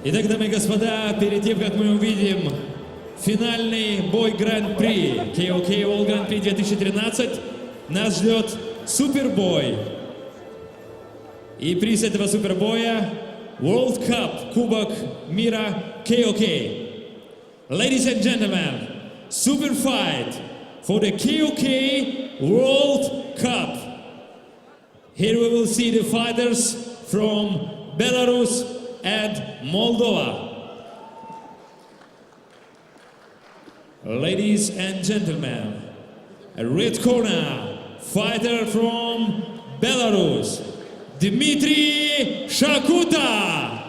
Итак, дамы и господа, перед тем, как мы увидим финальный бой Гран-при KOK World Гран-при 2013, нас ждет супербой. И приз этого супербоя – World Cup, Кубок мира KOK. Ladies and gentlemen, Superfight for the KOK World Cup. Here we will see the fighters from Belarus and Moldova. Ladies and gentlemen, a red corner, fighter from Belarus, Dmitry Shakuta.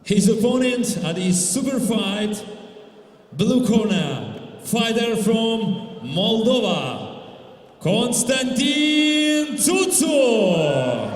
His opponent at the Superfight, blue corner, fighter from Moldova, Constantin Tutu.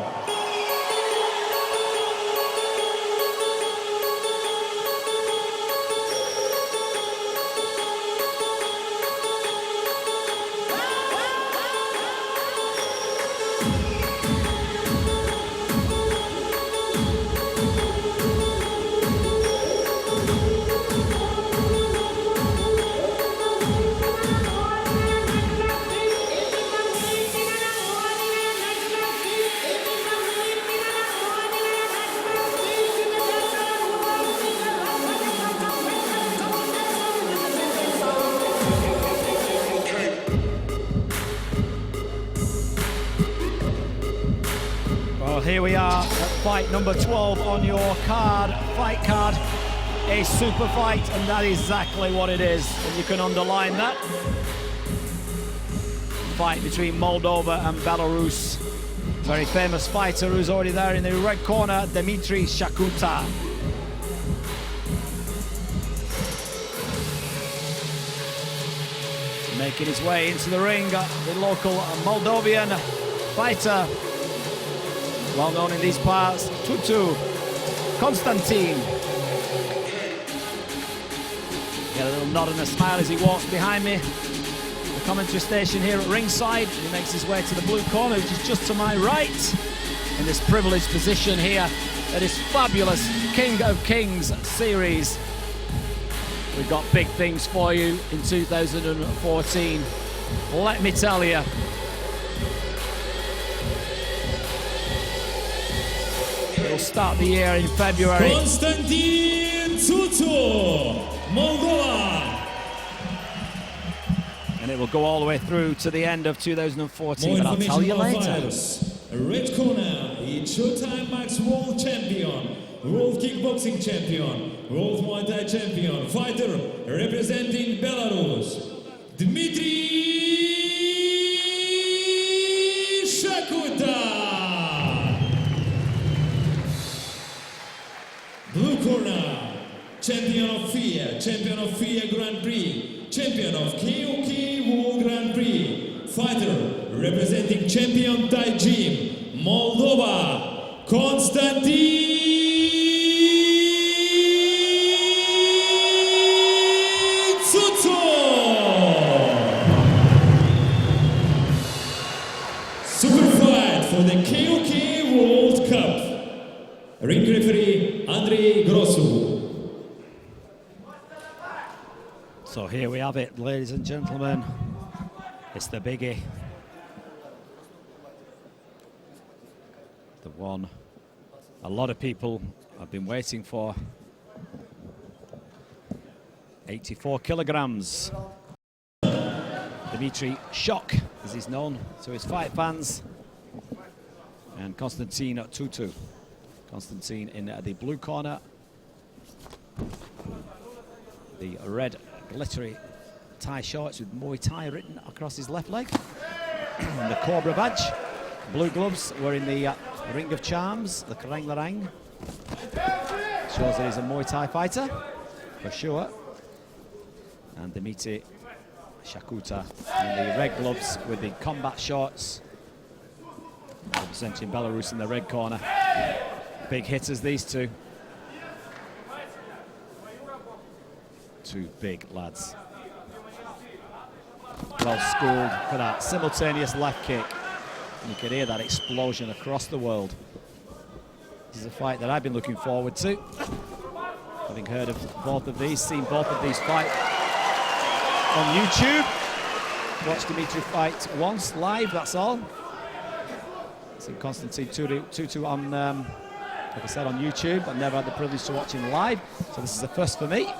Here we are at fight number 12 on your fight card, a super fight, and that is exactly what it is, and you can underline that. Fight between Moldova and Belarus. Very famous fighter who's already there in the red corner, Dmitry Shakuta. Making his way into the ring, the local Moldovan fighter, well known in these parts, Tutu Constantin. Get a little nod and a smile as he walks behind me. The commentary station here at ringside. He makes his way to the blue corner, which is just to my right. In this privileged position here at this fabulous King of Kings series. We've got big things for you in 2014. Let me tell you. We'll start the year in February. Constantin Tutu, Moldova. And it will go all the way through to the end of 2014, but I'll tell you later. Fighters. Red corner, a two-time Max World Champion, World Kickboxing Champion, World Muay Thai Champion, fighter representing Belarus, Dmitry Shakuta. Blue corner, champion of FIA Grand Prix, champion of KOK World Grand Prix, fighter representing champion Thai Gym, Moldova, Constantin Andrei Grosu. So here we have it, ladies and gentlemen. It's the biggie. The one a lot of people have been waiting for. 84 kilograms. Dmitry Shak, as he's known to his fight fans. And Constantin Tutu. Constantin in the blue corner. The red glittery Thai shorts with Muay Thai written across his left leg. The Cobra badge. Blue gloves wearing the Ring of Charms, the Karang Larang. Shows that he's a Muay Thai fighter, for sure. And Dmitry Shakuta in the red gloves with the combat shorts. Representing Belarus in the red corner. Big hitters, these two. Two big lads. Well schooled for that simultaneous left kick. And you can hear that explosion across the world. This is a fight that I've been looking forward to. Having heard of both of these, seen both of these fight on YouTube. Watched Dmitry fight once live, that's all. Seen Constantin Tutu on, like I said, on YouTube. I've never had the privilege to watch him live, so this is a first for me.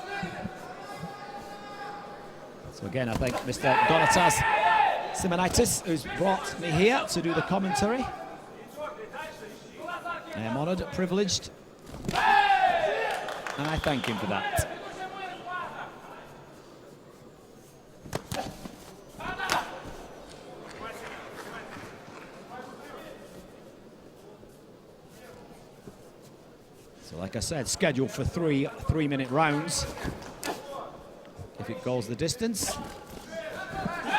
So again, I thank Mr. Donatas Simonitis, who's brought me here to do the commentary. I am honoured, privileged, and I thank him for that. So like I said, scheduled for three-minute rounds, if it goes the distance.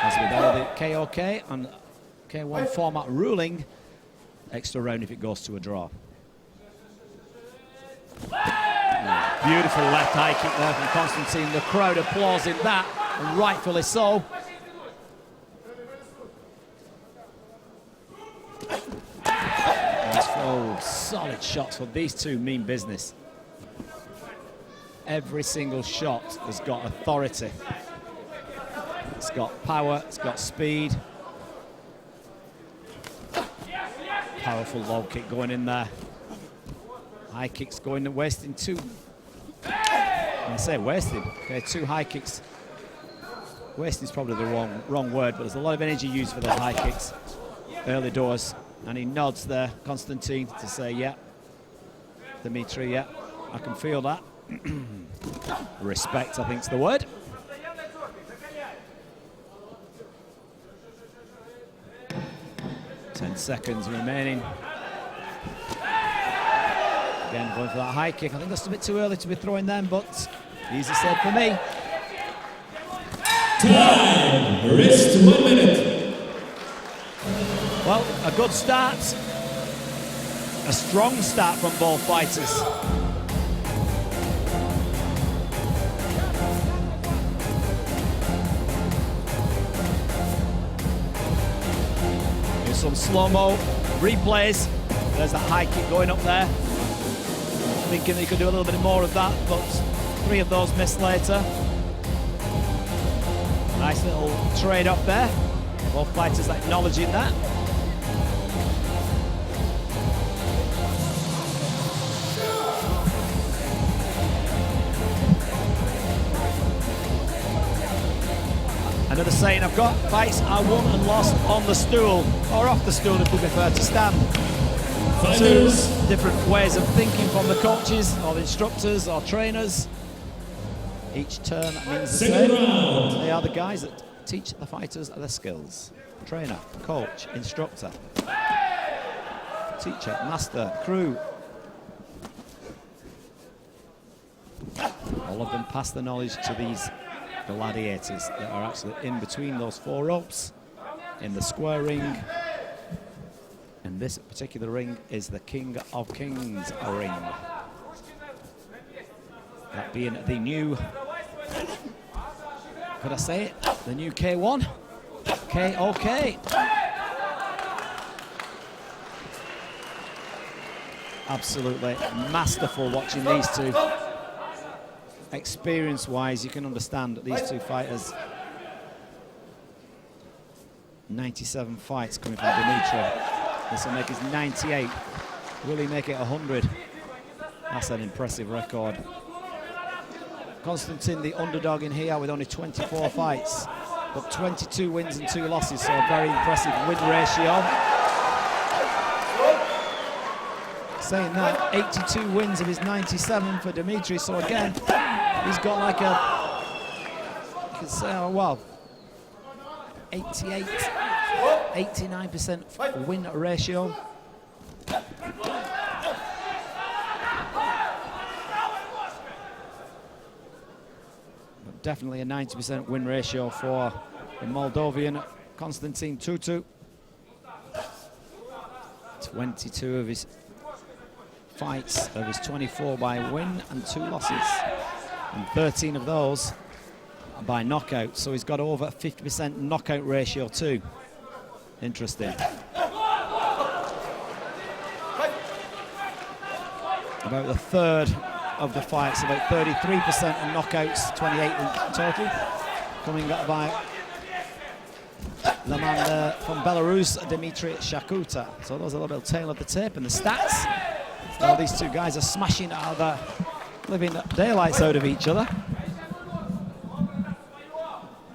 As with all the KOK and K1 format ruling, extra round if it goes to a draw. Beautiful left high kick there from Constantin. The crowd applauding that, and rightfully so. Oh, solid shots for these two mean business. Every single shot has got authority. It's got power, it's got speed. Powerful low kick going in there. High kicks going and wasting two. I say wasting, okay, two high kicks. Wasting is probably the wrong word, but there's a lot of energy used for those high kicks early doors. And he nods there, Constantin, to say, yeah, Dmitry, yeah, I can feel that. Respect, I think's the word. Ten seconds remaining. Again, going for that high kick. I think that's a bit too early to be throwing them, but easy said for me. Time, rest 1 minute. Well, a good start. A strong start from both fighters. Here's some slow-mo replays. There's that high kick going up there. Thinking that he could do a little bit more of that, but 3 of those missed later. Nice little trade up there. Both fighters acknowledging that. Another saying I've got, fights are won and lost on the stool, or off the stool if we prefer to stand. Fighters. Two different ways of thinking from the coaches, or the instructors, or trainers. Each term means the same. Round. They are the guys that teach the fighters their skills. Trainer, coach, instructor, teacher, master, crew. All of them pass the knowledge to these gladiators that are actually in between those 4 ropes in the square ring. And this particular ring is the King of Kings ring. That being the new, could I say it? The new K1, KOK. Absolutely masterful watching these two. Experience-wise, you can understand that these two fighters. 97 fights coming from Dmitry. This will make his 98. Will he make it 100? That's an impressive record. Constantin, the underdog in here, with only 24 fights, but 22 wins and 2 losses, so a very impressive win ratio. Saying that, 82 wins of his 97 for Dmitry, so again, he's got like a, you could say, oh, well, 88, 89% win ratio. But definitely a 90% win ratio for the Moldovan Constantin Tutu. 22 of his fights, of his 24 by win and 2 losses, and 13 of those by knockout, so he's got over 50% knockout ratio too. Interesting. About a third of the fights, about 33% of knockouts, 28 in total, coming up by the man from Belarus, Dmitry Shakuta. So there's a little tail of the tape and the stats. Well, these two guys are smashing out the living daylights out of each other.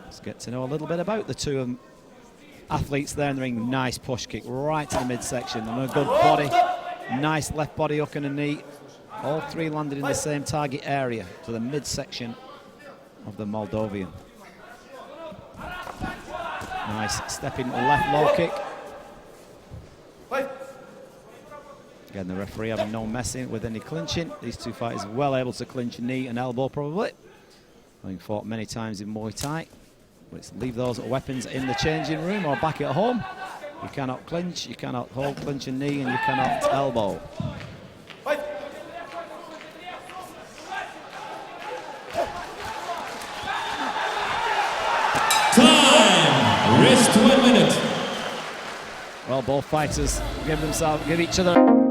Let's get to know a little bit about the two athletes there in the ring. Nice push kick right to the midsection and a good body. Nice left body hook and a knee. All three landed in the same target area, to the midsection of the Moldovan. Nice stepping left low kick. Again, the referee having no messing with any clinching. These two fighters well able to clinch knee and elbow probably. Having fought many times in Muay Thai. Let's leave those weapons in the changing room or back at home. You cannot clinch, you cannot hold, clinch a knee, and you cannot elbow. Time! Rest 1 minute. Well, both fighters give each other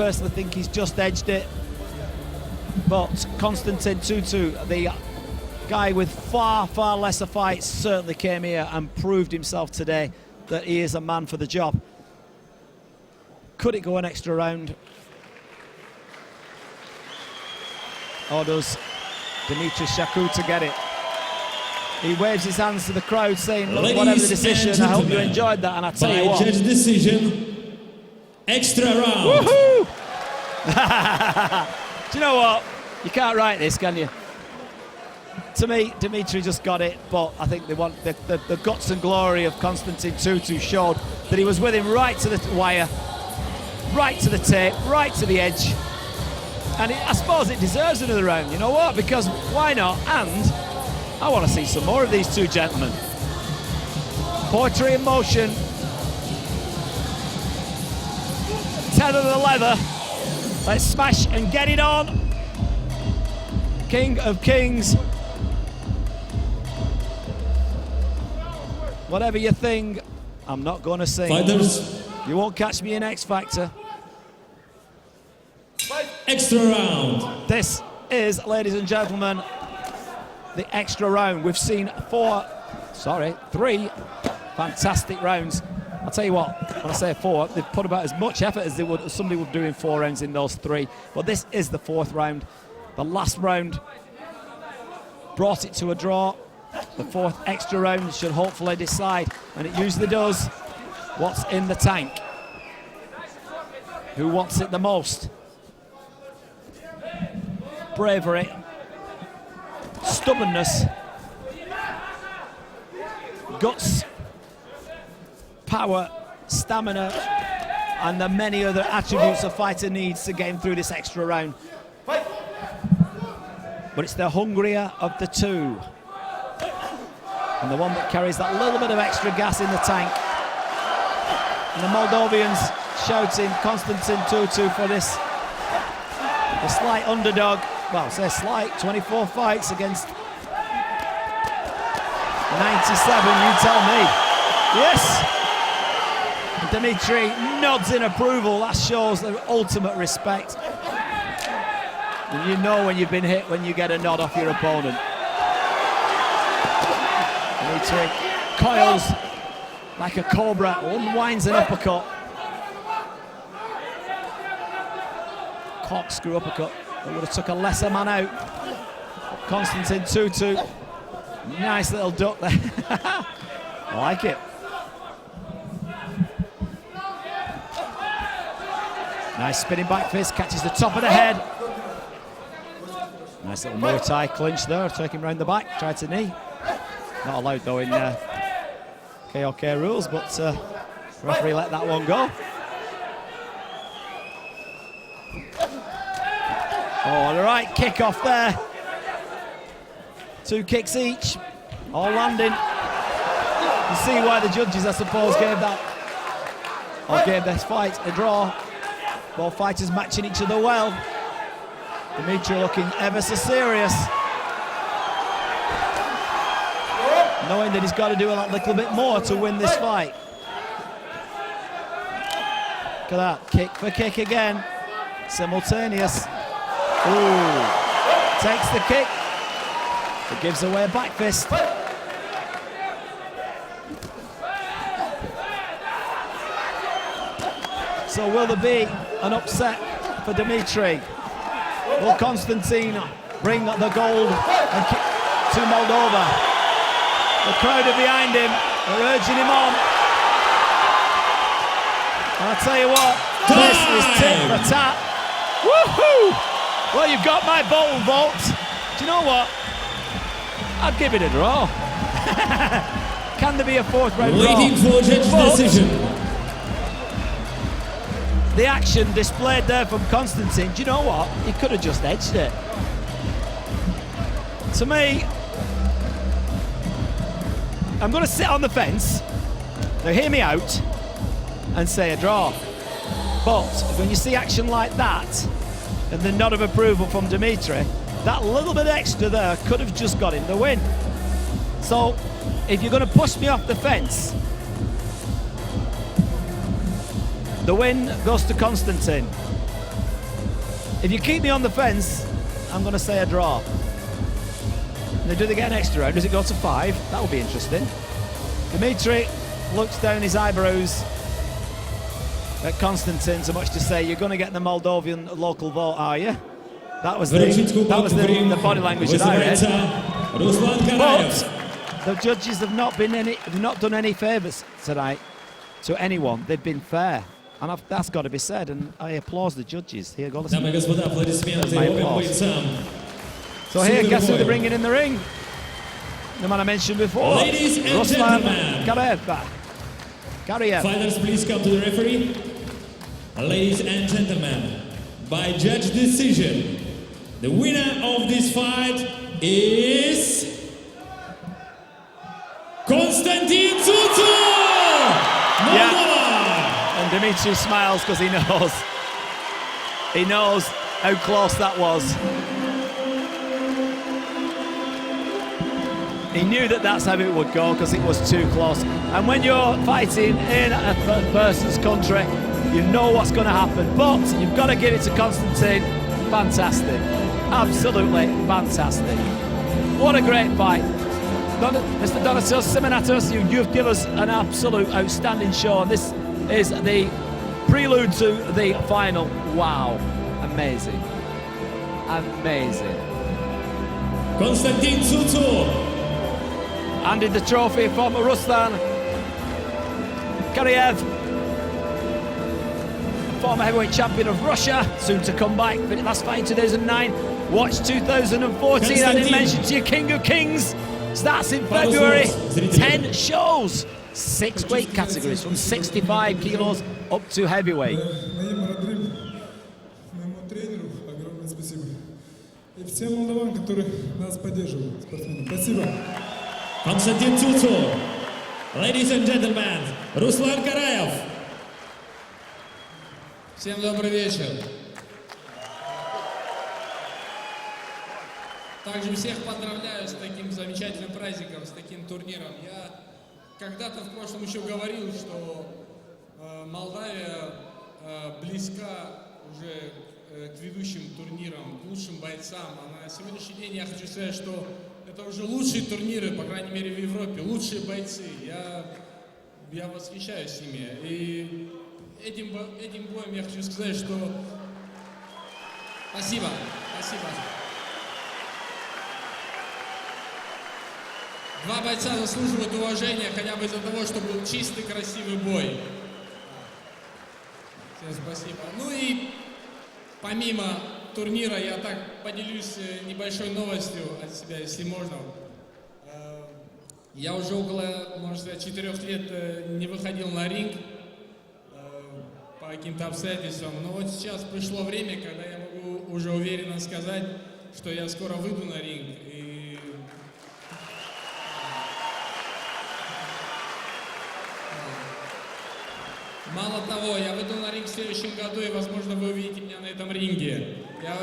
personally think he's just edged it. But Constantin Tutu, the guy with far, far lesser fights, certainly came here and proved himself today that he is a man for the job. Could it go an extra round? Or does Dmitry Shakuta get it? He waves his hands to the crowd saying, look, whatever the decision, I hope you enjoyed that. And I tell you what. Judge decision, extra round. Woohoo! Do you know what? You can't write this, can you? To me, Dmitry just got it, but I think they want the guts and glory of Constantin Tutu showed that he was with him right to the wire, right to the tape, right to the edge. And I suppose it deserves another round, you know what? Because why not? And I want to see some more of these two gentlemen. Poetry in motion. Tether the leather. Let's smash and get it on. King of Kings. Whatever you think, I'm not going to sing. Fighters. You won't catch me in X Factor. Extra round. This is, ladies and gentlemen, the extra round. We've seen three fantastic rounds. I'll tell you what, when I say four, they've put about as much effort as somebody would do in 4 rounds in those 3. But this is the 4th round. The last round brought it to a draw. The 4th extra round should hopefully decide, and it usually does, what's in the tank. Who wants it the most? Bravery, stubbornness, guts, power, stamina, and the many other attributes a fighter needs to get him through this extra round. But it's the hungrier of the two, and the one that carries that little bit of extra gas in the tank. And the Moldovians shouting Constantin Tutu for this, the slight underdog. Well, say slight, 24 fights against 97, you tell me. Yes! Dmitry nods in approval. That shows the ultimate respect. And you know when you've been hit when you get a nod off your opponent. Dmitry coils like a cobra, unwinds an uppercut. Corkscrew uppercut that would have took a lesser man out. Constantin Tutu, nice little duck there. I like it. Nice spinning back fist, catches the top of the head. Nice little Muay Thai clinch there, take him round the back, tried to knee. Not allowed though in KOK rules, but referee let that one go. Oh, the right kick off there. 2 kicks each, all landing. You see why the judges, I suppose, gave this fight a draw. Both fighters matching each other well. Dmitry looking ever so serious, knowing that he's got to do a little bit more to win this fight. Look at that, kick for kick again, simultaneous. Ooh, takes the kick, but gives away a back fist. So will there be an upset for Dmitry? Will Constantin bring the gold to Moldova? The crowd are behind him, they're urging him on. And I tell you what, this is tit for tat. Woohoo! Well, you've got my vote. Do you know what? I'd give it a draw. Can there be a 4th round draw? Waiting for judge's decision. The action displayed there from Constantin, do you know what? He could have just edged it. To me, I'm going to sit on the fence. Now hear me out and say a draw. But when you see action like that, and the nod of approval from Dmitry, that little bit extra there could have just got him the win. So if you're going to push me off the fence, the win goes to Constantin. If you keep me on the fence, I'm going to say a draw. Now, do they get an extra round? Does it go to 5? That will be interesting. Dmitry looks down his eyebrows at Constantin, so much to say, you're going to get the Moldovan local vote, are you? That was the body language that I read. But the judges have not done any favours tonight to anyone. They've been fair, and that's got to be said. And I applaud the judges. Here, go listen. So here, guess who they're bringing in the ring? The man I mentioned before. Ladies and gentlemen. Gariev. Fighters, please come to the referee. Ladies and gentlemen, by judge decision, the winner of this fight is Constantin Tutu! Yeah. And Dmitry smiles because he knows how close that was. He knew that that's how it would go because it was too close. And when you're fighting in a third person's country, you know what's going to happen. But you've got to give it to Constantin. Fantastic. Absolutely fantastic. What a great fight. Mr. Donatos Simonatos, you've given us an absolute outstanding show. And this is the prelude to the final. Wow. Amazing. Amazing. Constantin Tutu. Handed the trophy from Ruslan Gariev, former heavyweight champion of Russia, soon to come back. Last fight in 2009, watch 2014. I didn't mention to you, King of Kings starts in February. 10 shows, 6 weight categories from 65 kilos up to heavyweight. Constantin Tutu. Ladies and gentlemen, Ruslan Gariev. Всем добрый вечер. Также всех поздравляю с таким замечательным праздником, с таким турниром. Я когда-то в прошлом еще говорил, что Молдавия близка уже к ведущим турнирам, к лучшим бойцам. А на сегодняшний день я хочу сказать, что это уже лучшие турниры, по крайней мере в Европе, лучшие бойцы. Я восхищаюсь ими. И этим боем я хочу сказать, что спасибо. Два бойца заслуживают уважения хотя бы из-за того, что был чистый, красивый бой. Всем спасибо. Ну и помимо турнира я так поделюсь небольшой новостью от себя, если можно. Я уже около, можно сказать, 4 лет не выходил на ринг по каким-то обстоятельствам. Но вот сейчас пришло время, когда я могу уже уверенно сказать, что я скоро выйду на ринг. И мало того, я выйду на ринг в следующем году, и, возможно, вы увидите меня на этом ринге. Я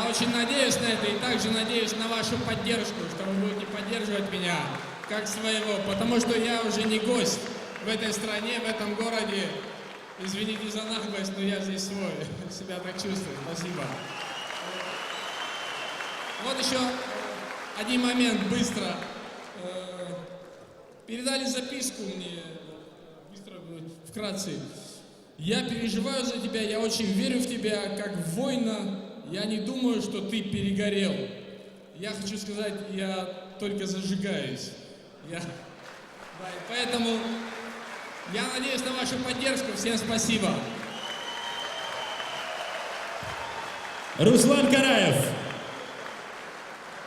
очень надеюсь на это, и также надеюсь на вашу поддержку, что вы будете поддерживать меня как своего, потому что я уже не гость в этой стране, в этом городе. Извините за наглость, но я здесь свой, себя так чувствую. Спасибо. Вот еще один момент, быстро. Передали записку мне, быстро, вкратце. Я переживаю за тебя, я очень верю в тебя, как в воина. Я не думаю, что ты перегорел. Я хочу сказать, я только зажигаюсь. Поэтому я надеюсь на вашу поддержку. Всем спасибо. Ruslan Gariev.